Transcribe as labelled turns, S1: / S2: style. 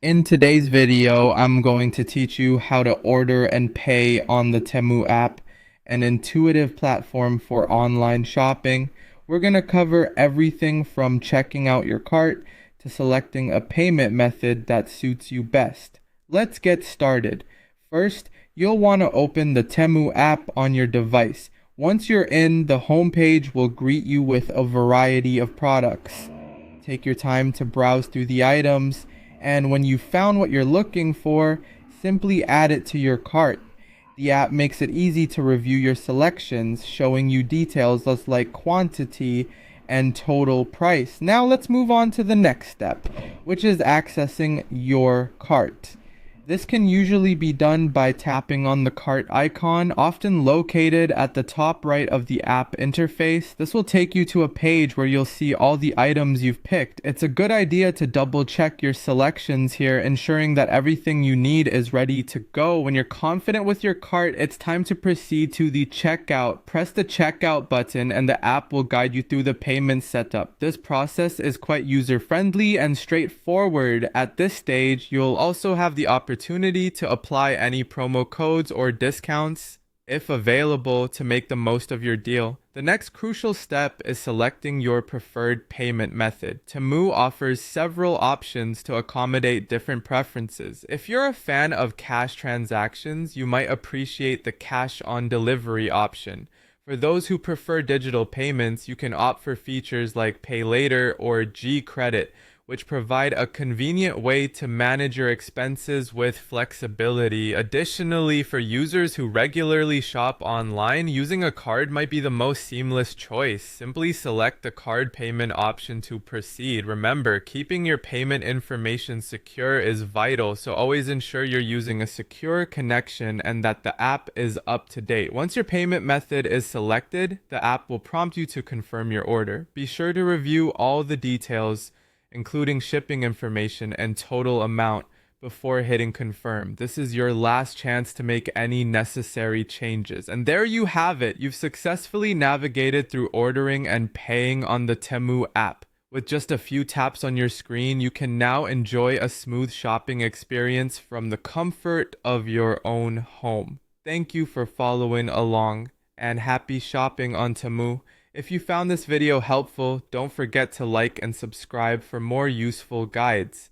S1: In today's video, I'm going to teach you how to order and pay on the Temu app, an intuitive platform for online shopping. We're going to cover everything from checking out your cart to selecting a payment method that suits you best. Let's get started. First, you'll want to open the Temu app on your device. Once you're in, the homepage will greet you with a variety of products. Take your time to browse through the items, and when you've found what you're looking for, simply add it to your cart. The app makes it easy to review your selections, showing you details like quantity and total price. Now let's move on to the next step, which is accessing your cart. This can usually be done by tapping on the cart icon, often located at the top right of the app interface. This will take you to a page where you'll see all the items you've picked. It's a good idea to double check your selections here, ensuring that everything you need is ready to go. When you're confident with your cart, it's time to proceed to the checkout. Press the checkout button and the app will guide you through the payment setup. This process is quite user-friendly and straightforward. At this stage, you'll also have the opportunity to apply any promo codes or discounts, if available, to make the most of your deal. The next crucial step is selecting your preferred payment method. Temu offers several options to accommodate different preferences. If you're a fan of cash transactions, you might appreciate the cash on delivery option. For those who prefer digital payments, you can opt for features like Pay Later or G Credit, which provide a convenient way to manage your expenses with flexibility. Additionally, for users who regularly shop online, using a card might be the most seamless choice. Simply select the card payment option to proceed. Remember, keeping your payment information secure is vital, so always ensure you're using a secure connection and that the app is up to date. Once your payment method is selected, the app will prompt you to confirm your order. Be sure to review all the details, including shipping information and total amount, before hitting confirm. This is your last chance to make any necessary changes. And there you have it. You've successfully navigated through ordering and paying on the Temu app. With just a few taps on your screen, you can now enjoy a smooth shopping experience from the comfort of your own home. Thank you for following along, and happy shopping on Temu. If you found this video helpful, don't forget to like and subscribe for more useful guides.